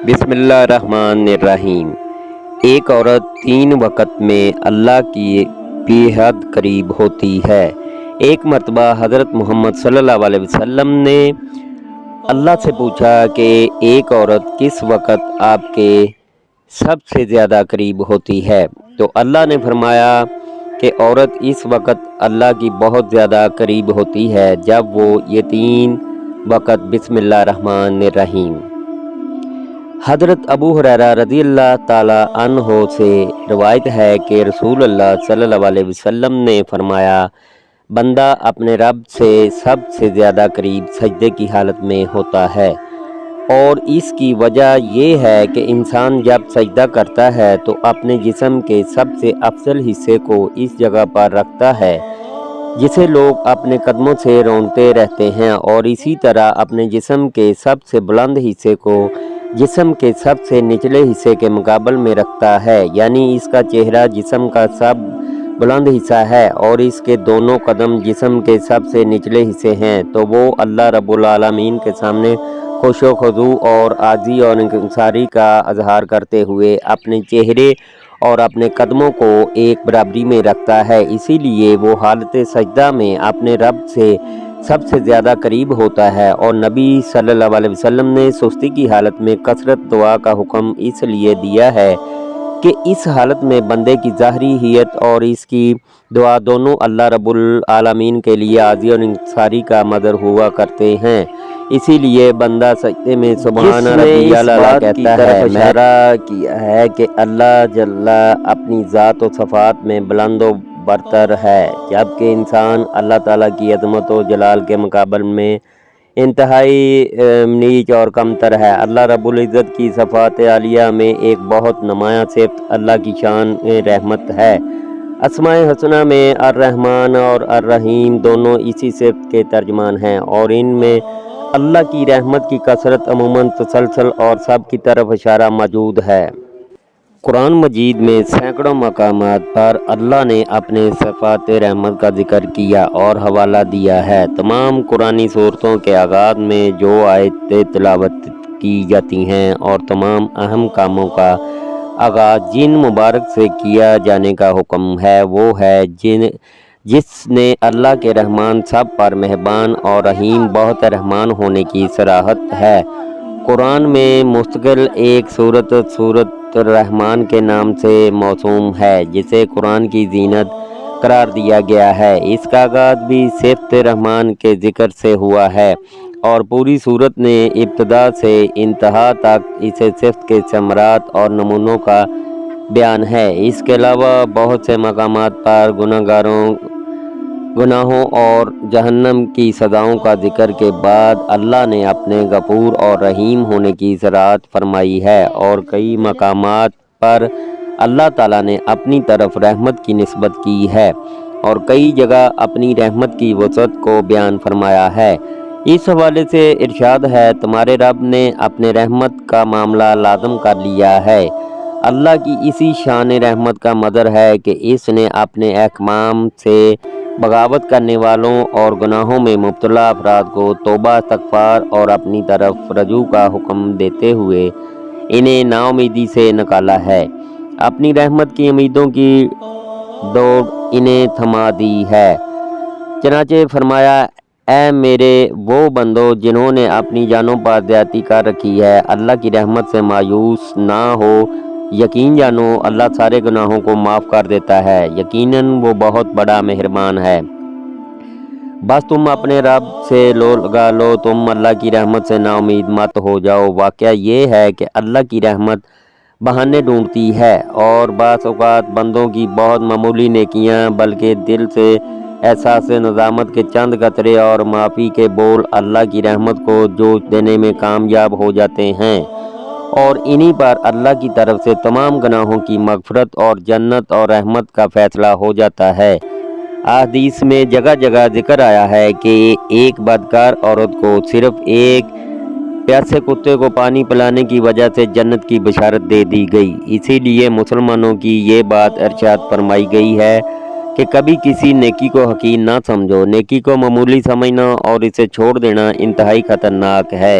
بسم اللہ الرحمن الرحیم۔ ایک عورت 3 وقت میں اللہ کی بے حد قریب ہوتی ہے۔ ایک مرتبہ حضرت محمد صلی اللہ علیہ وسلم نے اللہ سے پوچھا کہ ایک عورت کس وقت آپ کے سب سے زیادہ قریب ہوتی ہے؟ تو اللہ نے فرمایا کہ عورت اس وقت اللہ کی بہت زیادہ قریب ہوتی ہے جب وہ یہ 3 وقت بسم اللہ الرحمن الرحیم۔ حضرت ابو ہریرہ رضی اللہ تعالی عنہ سے روایت ہے کہ رسول اللہ صلی اللہ علیہ وسلم نے فرمایا، بندہ اپنے رب سے سب سے زیادہ قریب سجدے کی حالت میں ہوتا ہے، اور اس کی وجہ یہ ہے کہ انسان جب سجدہ کرتا ہے تو اپنے جسم کے سب سے افضل حصے کو اس جگہ پر رکھتا ہے جسے لوگ اپنے قدموں سے رونتے رہتے ہیں، اور اسی طرح اپنے جسم کے سب سے بلند حصے کو جسم کے سب سے نچلے حصے کے مقابل میں رکھتا ہے، یعنی اس کا چہرہ جسم کا سب بلند حصہ ہے اور اس کے دونوں قدم جسم کے سب سے نچلے حصے ہیں، تو وہ اللہ رب العالمین کے سامنے خوش و خضوع اور عاجزی اور انکساری کا اظہار کرتے ہوئے اپنے چہرے اور اپنے قدموں کو ایک برابری میں رکھتا ہے۔ اسی لیے وہ حالت سجدہ میں اپنے رب سے سب سے زیادہ قریب ہوتا ہے، اور نبی صلی اللہ علیہ وسلم نے سستی کی حالت میں کثرت دعا کا حکم اس لیے دیا ہے کہ اس حالت میں بندے کی ظاہری حیت اور اس کی دعا دونوں اللہ رب العالمین کے لیے عاجزی اور انکساری کا مظہر ہوا کرتے ہیں۔ اسی لیے بندہ سجدے میں سبحان ربی الاعلیٰ کہتا ہے۔ اشارہ کیا ہے کہ اللہ جل اپنی ذات و صفات میں بلند و برتر ہے، جبکہ انسان اللہ تعالیٰ کی عظمت و جلال کے مقابل میں انتہائی نیچ اور کمتر ہے۔ اللہ رب العزت کی صفات عالیہ میں ایک بہت نمایاں صفت اللہ کی شان رحمت ہے۔ اسماء حسنہ میں الرحمن اور الرحیم دونوں اسی صفت کے ترجمان ہیں، اور ان میں اللہ کی رحمت کی کثرت عموماً تسلسل اور سب کی طرف اشارہ موجود ہے۔ قرآن مجید میں سینکڑوں مقامات پر اللہ نے اپنے صفات رحمت کا ذکر کیا اور حوالہ دیا ہے۔ تمام قرآنی صورتوں کے آغاز میں جو آیتیں تلاوت کی جاتی ہیں اور تمام اہم کاموں کا آغاز جن مبارک سے کیا جانے کا حکم ہے وہ ہے جس نے اللہ کے رحمان سب پر مہربان اور رحیم بہت رحمان ہونے کی صراحت ہے۔ قرآن میں مستقل ایک سورت الرحمن کے نام سے موسوم ہے جسے قرآن کی زینت قرار دیا گیا ہے۔ اس کا آغاز بھی صفت رحمان کے ذکر سے ہوا ہے، اور پوری سورت نے ابتدا سے انتہا تک اس صفت کے ثمرات اور نمونوں کا بیان ہے۔ اس کے علاوہ بہت سے مقامات پر گناہوں اور جہنم کی سزاؤں کا ذکر کے بعد اللہ نے اپنے غفور اور رحیم ہونے کی صراحت فرمائی ہے، اور کئی مقامات پر اللہ تعالیٰ نے اپنی طرف رحمت کی نسبت کی ہے اور کئی جگہ اپنی رحمت کی وسعت کو بیان فرمایا ہے۔ اس حوالے سے ارشاد ہے، تمہارے رب نے اپنے رحمت کا معاملہ لازم کر لیا ہے۔ اللہ کی اسی شان رحمت کا مظہر ہے کہ اس نے اپنے احکام سے بغاوت کرنے والوں اور گناہوں میں مبتلا افراد کو توبہ استغفار اور اپنی طرف رجوع کا حکم دیتے ہوئے انہیں نا امیدی سے نکالا ہے۔ اپنی رحمت کی امیدوں کی دوڑ انہیں تھما دی ہے۔ چنانچہ فرمایا، اے میرے وہ بندو جنہوں نے اپنی جانوں پر زیادتی کر رکھی ہے، اللہ کی رحمت سے مایوس نہ ہو، یقین جانو اللہ سارے گناہوں کو معاف کر دیتا ہے، یقیناً وہ بہت بڑا مہربان ہے۔ بس تم اپنے رب سے لگا لو، تم اللہ کی رحمت سے نا امید مت ہو جاؤ۔ واقعہ یہ ہے کہ اللہ کی رحمت بہانے ڈھونڈتی ہے، اور بعض اوقات بندوں کی بہت معمولی نیکیاں بلکہ دل سے احساس ندامت کے چند قطرے اور معافی کے بول اللہ کی رحمت کو جوش دینے میں کامیاب ہو جاتے ہیں، اور انہی پر اللہ کی طرف سے تمام گناہوں کی مغفرت اور جنت اور رحمت کا فیصلہ ہو جاتا ہے۔ احادیث میں جگہ جگہ ذکر آیا ہے کہ ایک بدکار عورت کو صرف ایک پیاسے کتے کو پانی پلانے کی وجہ سے جنت کی بشارت دے دی گئی۔ اسی لیے مسلمانوں کی یہ بات ارشاد فرمائی گئی ہے کہ کبھی کسی نیکی کو حقیر نہ سمجھو۔ نیکی کو معمولی سمجھنا اور اسے چھوڑ دینا انتہائی خطرناک ہے۔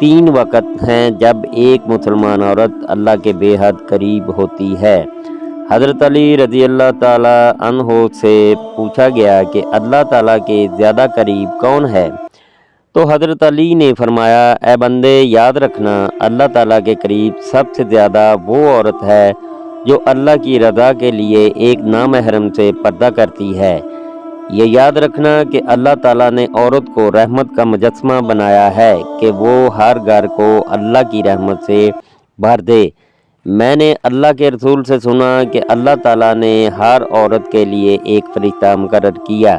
تین وقت ہیں جب ایک مسلمان عورت اللہ کے بے حد قریب ہوتی ہے۔ حضرت علی رضی اللہ تعالی عنہ سے پوچھا گیا کہ اللہ تعالیٰ کے زیادہ قریب کون ہے؟ تو حضرت علی نے فرمایا، اے بندے یاد رکھنا، اللہ تعالیٰ کے قریب سب سے زیادہ وہ عورت ہے جو اللہ کی رضا کے لیے ایک نامحرم سے پردہ کرتی ہے۔ یہ یاد رکھنا کہ اللہ تعالیٰ نے عورت کو رحمت کا مجسمہ بنایا ہے کہ وہ ہر گھر کو اللہ کی رحمت سے بھر دے۔ میں نے اللہ کے رسول سے سنا کہ اللہ تعالیٰ نے ہر عورت کے لیے ایک فرشتہ مقرر کیا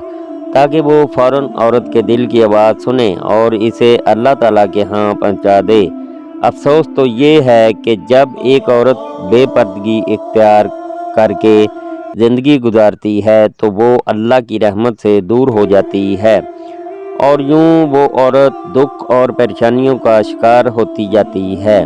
تاکہ وہ فوراً عورت کے دل کی آواز سنے اور اسے اللہ تعالیٰ کے ہاں پہنچا دے۔ افسوس تو یہ ہے کہ جب ایک عورت بے پردگی اختیار کر کے زندگی گزارتی ہے تو وہ اللہ کی رحمت سے دور ہو جاتی ہے اور یوں وہ عورت دکھ اور پریشانیوں کا شکار ہوتی جاتی ہے۔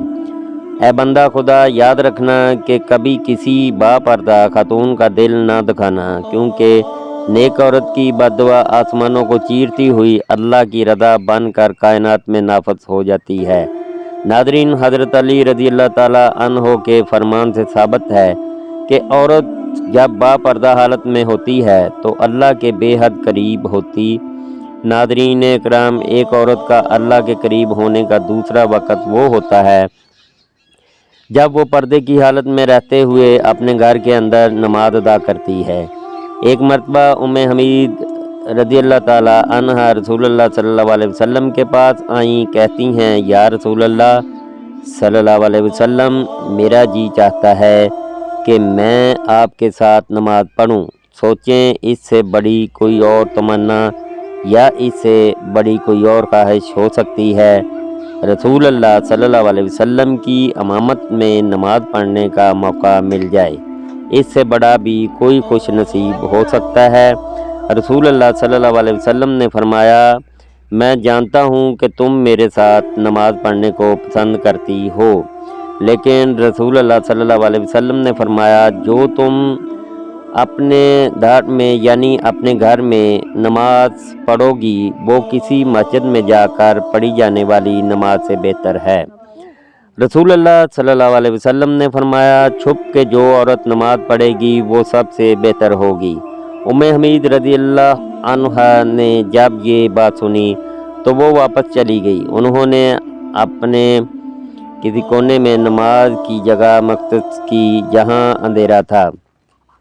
اے بندہ خدا یاد رکھنا کہ کبھی کسی با پردہ خاتون کا دل نہ دکھانا، کیونکہ نیک عورت کی بددعا آسمانوں کو چیرتی ہوئی اللہ کی رضا بن کر کائنات میں نافذ ہو جاتی ہے۔ ناظرین، حضرت علی رضی اللہ تعالی عنہ کے فرمان سے ثابت ہے کہ عورت جب با پردہ حالت میں ہوتی ہے تو اللہ کے بے حد قریب ہوتی۔ ناظرین اکرام، ایک عورت کا اللہ کے قریب ہونے کا دوسرا وقت وہ ہوتا ہے جب وہ پردے کی حالت میں رہتے ہوئے اپنے گھر کے اندر نماز ادا کرتی ہے۔ ایک مرتبہ ام حمید رضی اللہ تعالی عنہ رسول اللہ صلی اللہ علیہ وسلم کے پاس آئیں، کہتی ہیں، یا رسول اللہ صلی اللہ علیہ وسلم، میرا جی چاہتا ہے کہ میں آپ کے ساتھ نماز پڑھوں۔ سوچیں اس سے بڑی کوئی اور تمنا یا اس سے بڑی کوئی اور خواہش ہو سکتی ہے؟ رسول اللہ صلی اللہ علیہ وسلم کی امامت میں نماز پڑھنے کا موقع مل جائے، اس سے بڑا بھی کوئی خوش نصیب ہو سکتا ہے؟ رسول اللہ صلی اللہ علیہ وسلم نے فرمایا، میں جانتا ہوں کہ تم میرے ساتھ نماز پڑھنے کو پسند کرتی ہو، لیکن رسول اللہ صلی اللہ علیہ وسلم نے فرمایا، جو تم اپنے دھاٹ میں یعنی اپنے گھر میں نماز پڑھو گی وہ کسی مسجد میں جا کر پڑھی جانے والی نماز سے بہتر ہے۔ رسول اللہ صلی اللہ علیہ وسلم نے فرمایا، چھپ کے جو عورت نماز پڑھے گی وہ سب سے بہتر ہوگی۔ ام حمید رضی اللہ عنہا نے جب یہ بات سنی تو وہ واپس چلی گئی۔ انہوں نے اپنے کسی کونے میں نماز کی جگہ مختص کی جہاں اندھیرا تھا،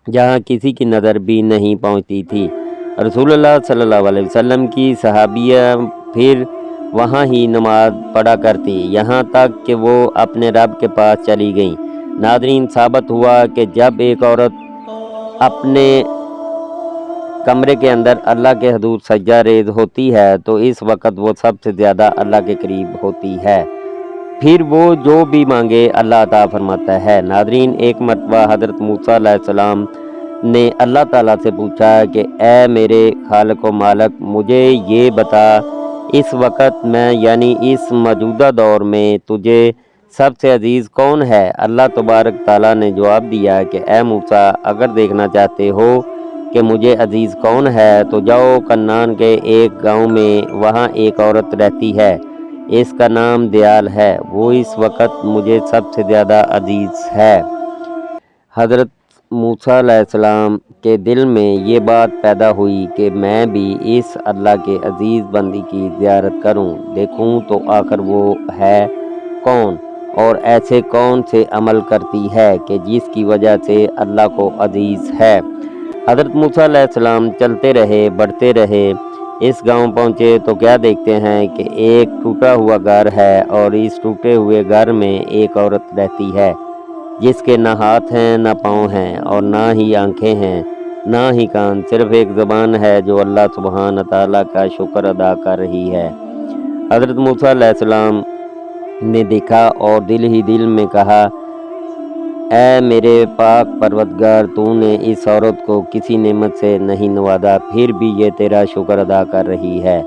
جہاں کسی کی نظر بھی نہیں پہنچتی تھی۔ رسول اللہ صلی اللہ علیہ وسلم کی صحابیہ پھر وہاں ہی نماز پڑھا کرتی یہاں تک کہ وہ اپنے رب کے پاس چلی گئیں۔ ناظرین، ثابت ہوا کہ جب ایک عورت اپنے کمرے کے اندر اللہ کے حضور سجدہ ریز ہوتی ہے تو اس وقت وہ سب سے زیادہ اللہ کے قریب ہوتی ہے، پھر وہ جو بھی مانگے اللہ عطا فرماتا ہے۔ ناظرین، ایک مرتبہ حضرت موسیٰ علیہ السلام نے اللہ تعالیٰ سے پوچھا کہ اے میرے خالق و مالک، مجھے یہ بتا اس وقت میں یعنی اس موجودہ دور میں تجھے سب سے عزیز کون ہے؟ اللہ تبارک تعالیٰ نے جواب دیا کہ اے موسیٰ، اگر دیکھنا چاہتے ہو کہ مجھے عزیز کون ہے تو جاؤ کنعان کے ایک گاؤں میں، وہاں ایک عورت رہتی ہے، اس کا نام دیال ہے، وہ اس وقت مجھے سب سے زیادہ عزیز ہے۔ حضرت موسیٰ علیہ السلام کے دل میں یہ بات پیدا ہوئی کہ میں بھی اس اللہ کے عزیز بندی کی زیارت کروں، دیکھوں تو آخر وہ ہے کون اور ایسے کون سے عمل کرتی ہے کہ جس کی وجہ سے اللہ کو عزیز ہے۔ حضرت موسیٰ علیہ السلام چلتے رہے، بڑھتے رہے، اس گاؤں پہنچے تو کیا دیکھتے ہیں کہ ایک ٹوٹا ہوا گھر ہے اور اس ٹوٹے ہوئے گھر میں ایک عورت رہتی ہے جس کے نہ ہاتھ ہیں نہ پاؤں ہیں اور نہ ہی آنکھیں ہیں نہ ہی کان، صرف ایک زبان ہے جو اللہ سبحانہ تعالیٰ کا شکر ادا کر رہی ہے۔ حضرت موسیٰ علیہ السلام نے دیکھا اور دل ہی دل میں کہا، اے میرے پاک پروردگار، تو نے اس عورت کو کسی نعمت سے نہیں نوازا، پھر بھی یہ تیرا شکر ادا کر رہی ہے۔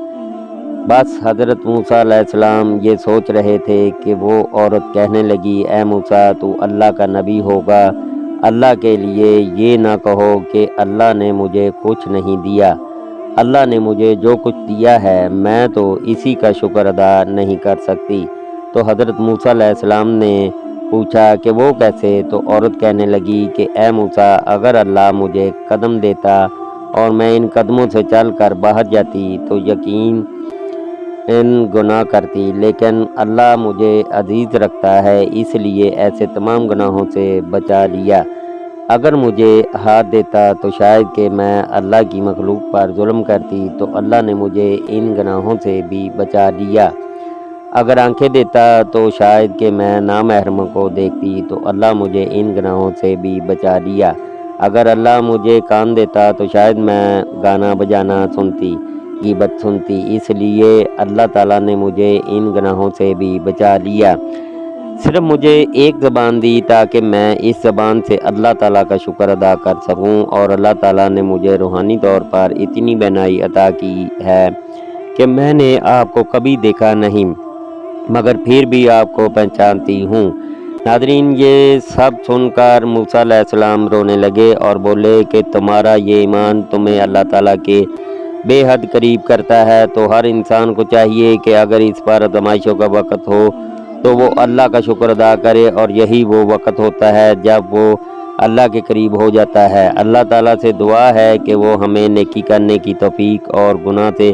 بس حضرت موسیٰ علیہ السلام یہ سوچ رہے تھے کہ وہ عورت کہنے لگی، اے موسیٰ، تو اللہ کا نبی ہوگا، اللہ کے لیے یہ نہ کہو کہ اللہ نے مجھے کچھ نہیں دیا، اللہ نے مجھے جو کچھ دیا ہے میں تو اسی کا شکر ادا نہیں کر سکتی۔ تو حضرت موسیٰ علیہ السلام نے پوچھا کہ وہ کیسے؟ تو عورت کہنے لگی کہ اے موسیٰ، اگر اللہ مجھے قدم دیتا اور میں ان قدموں سے چل کر باہر جاتی تو یقین گناہ کرتی، لیکن اللہ مجھے عزیز رکھتا ہے، اس لیے ایسے تمام گناہوں سے بچا لیا۔ اگر مجھے ہاتھ دیتا تو شاید کہ میں اللہ کی مخلوق پر ظلم کرتی، تو اللہ نے مجھے ان گناہوں سے بھی بچا لیا۔ اگر آنکھیں دیتا تو شاید کہ میں نامحرموں کو دیکھتی، تو اللہ مجھے ان گناہوں سے بھی بچا لیا۔ اگر اللہ مجھے کان دیتا تو شاید میں گانا بجانا سنتی، غیبت سنتی، اس لیے اللہ تعالیٰ نے مجھے ان گناہوں سے بھی بچا لیا۔ صرف مجھے ایک زبان دی تاکہ میں اس زبان سے اللہ تعالیٰ کا شکر ادا کر سکوں، اور اللہ تعالیٰ نے مجھے روحانی طور پر اتنی بینائی عطا کی ہے کہ میں نے آپ کو کبھی دیکھا نہیں، مگر پھر بھی آپ کو پہچانتی ہوں۔ ناظرین، یہ سب سن کر موسیٰ علیہ السلام رونے لگے اور بولے کہ تمہارا یہ ایمان تمہیں اللہ تعالیٰ کے بے حد قریب کرتا ہے، تو ہر انسان کو چاہیے کہ اگر اس پر آزمائشوں کا وقت ہو تو وہ اللہ کا شکر ادا کرے، اور یہی وہ وقت ہوتا ہے جب وہ اللہ کے قریب ہو جاتا ہے۔ اللہ تعالیٰ سے دعا ہے کہ وہ ہمیں نیکی کرنے کی توفیق اور گناہ سے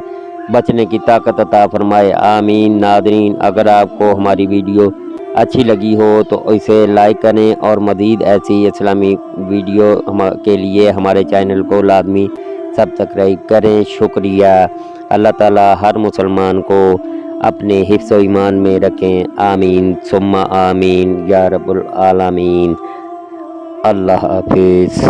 بچنے کی طاقت عطا فرمائے، آمین۔ ناظرین، اگر آپ کو ہماری ویڈیو اچھی لگی ہو تو اسے لائک کریں، اور مزید ایسی اسلامی ویڈیو کے لیے ہمارے چینل کو لازمی سبسکرائب کریں۔ شکریہ۔ اللہ تعالیٰ ہر مسلمان کو اپنے حفظ و ایمان میں رکھیں، آمین ثم آمین یا رب العالمین۔ اللہ حافظ۔